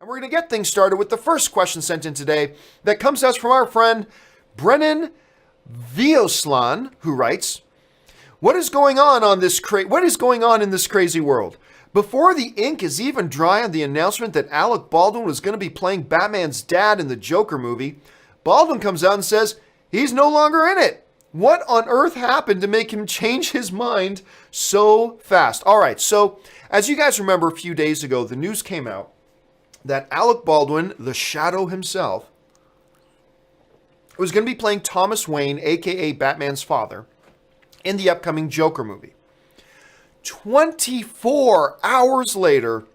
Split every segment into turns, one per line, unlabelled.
And we're going to get things started with the first question sent in today that comes to us from our friend Brennan Vioslan, who writes, what is going on in this crazy world? Before the ink is even dry on the announcement that Alec Baldwin was going to be playing Batman's dad in the Joker movie, Baldwin comes out and says he's no longer in it. What on earth happened to make him change his mind so fast? All right, so as you guys remember, a few days ago, the news came out that Alec Baldwin, the Shadow himself, was going to be playing Thomas Wayne, aka Batman's father, in the upcoming Joker movie. 24 hours later,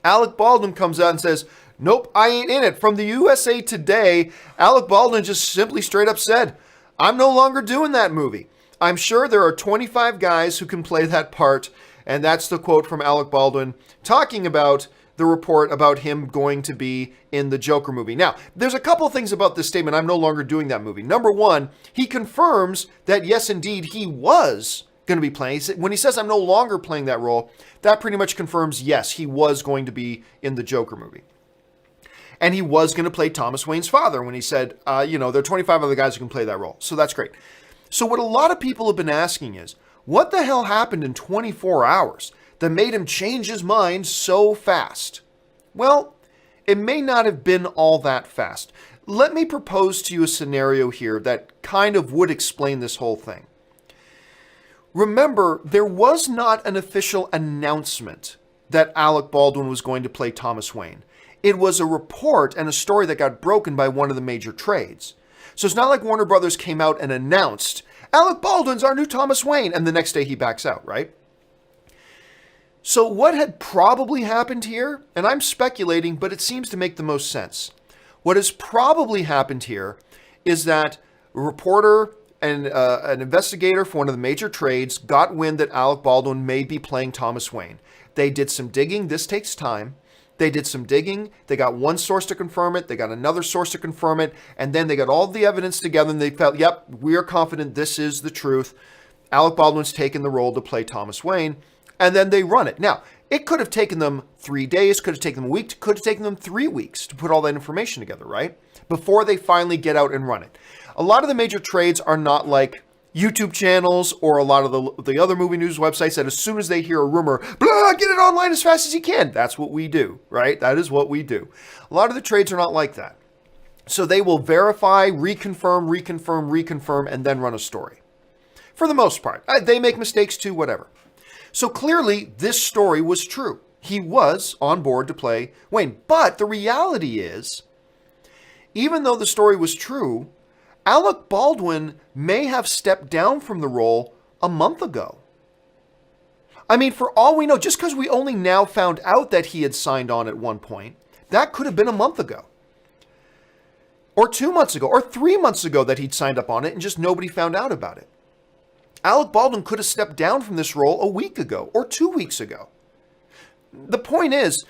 Alec Baldwin comes out and says, nope, I ain't in it. From the USA Today, Alec Baldwin just simply straight up said, I'm no longer doing that movie. I'm sure there are 25 guys who can play that part. And that's the quote from Alec Baldwin talking about the report about him going to be in the Joker movie. Now, there's a couple things about this statement. I'm no longer doing that movie. Number one, he confirms that yes, indeed, he was going to be playing. When he says I'm no longer playing that role, that pretty much confirms, yes, he was going to be in the Joker movie. And he was going to play Thomas Wayne's father when he said, there are 25 other guys who can play that role. So that's great. So what a lot of people have been asking is, what the hell happened in 24 hours that made him change his mind so fast? Well, it may not have been all that fast. Let me propose to you a scenario here that kind of would explain this whole thing. Remember, there was not an official announcement that Alec Baldwin was going to play Thomas Wayne. It was a report and a story that got broken by one of the major trades. So it's not like Warner Brothers came out and announced, Alec Baldwin's our new Thomas Wayne, and the next day he backs out, right? So what had probably happened here, and I'm speculating, but it seems to make the most sense. What has probably happened here is that a reporter and an investigator for one of the major trades got wind that Alec Baldwin may be playing Thomas Wayne. They did some digging. This takes time. They did some digging. They got one source to confirm it. They got another source to confirm it. And then they got all the evidence together and they felt, yep, we are confident this is the truth. Alec Baldwin's taken the role to play Thomas Wayne. And then they run it. Now, it could have taken them 3 days, could have taken them a week, could have taken them 3 weeks to put all that information together, right? Before they finally get out and run it. A lot of the major trades are not like YouTube channels or a lot of the other movie news websites that as soon as they hear a rumor, blah, get it online as fast as you can. That's what we do, right? That is what we do. A lot of the trades are not like that. So they will verify, reconfirm, and then run a story. For the most part. They make mistakes too, whatever. So clearly, this story was true. He was on board to play Wayne. But the reality is, even though the story was true, Alec Baldwin may have stepped down from the role a month ago. I mean, for all we know, just because we only now found out that he had signed on at one point, that could have been a month ago. Or 2 months ago, or 3 months ago that he'd signed up on it and just nobody found out about it. Alec Baldwin could have stepped down from this role a week ago or 2 weeks ago. The point is,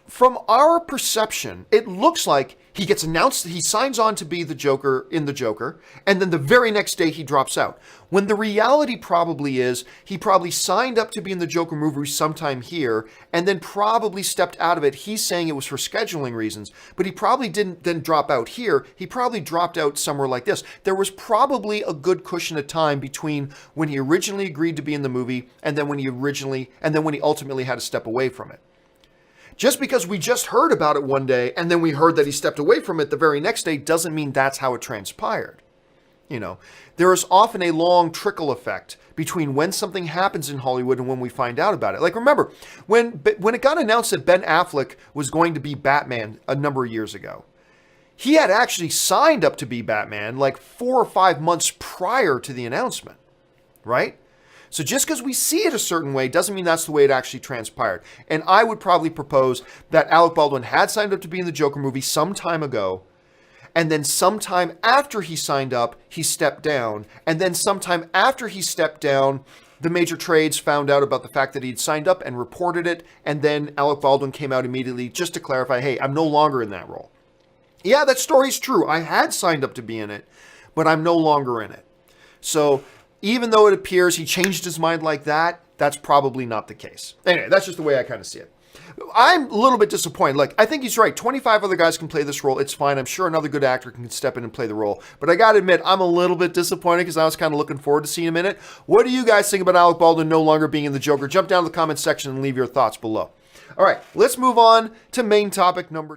from our perception, it looks like he gets announced, he signs on to be the Joker in the Joker, and then the very next day he drops out. When the reality probably is, he probably signed up to be in the Joker movie sometime here, and then probably stepped out of it. He's saying it was for scheduling reasons, but he probably didn't then drop out here. He probably dropped out somewhere like this. There was probably a good cushion of time between when he originally agreed to be in the movie, and then when he ultimately had to step away from it. Just because we just heard about it one day and then we heard that he stepped away from it the very next day doesn't mean that's how it transpired. There is often a long trickle effect between when something happens in Hollywood and when we find out about it. Like, remember, when it got announced that Ben Affleck was going to be Batman a number of years ago, he had actually signed up to be Batman like 4 or 5 months prior to the announcement, right? So just because we see it a certain way doesn't mean that's the way it actually transpired. And I would probably propose that Alec Baldwin had signed up to be in the Joker movie some time ago, and then sometime after he signed up, he stepped down, and then sometime after he stepped down, the major trades found out about the fact that he'd signed up and reported it, and then Alec Baldwin came out immediately just to clarify, hey, I'm no longer in that role. Yeah, that story's true. I had signed up to be in it, but I'm no longer in it. So even though it appears he changed his mind like that, that's probably not the case. Anyway, that's just the way I kind of see it. I'm a little bit disappointed. Like, I think he's right. 25 other guys can play this role. It's fine. I'm sure another good actor can step in and play the role. But I got to admit, I'm a little bit disappointed because I was kind of looking forward to seeing him in it. What do you guys think about Alec Baldwin no longer being in the Joker? Jump down to the comments section and leave your thoughts below. All right, let's move on to main topic number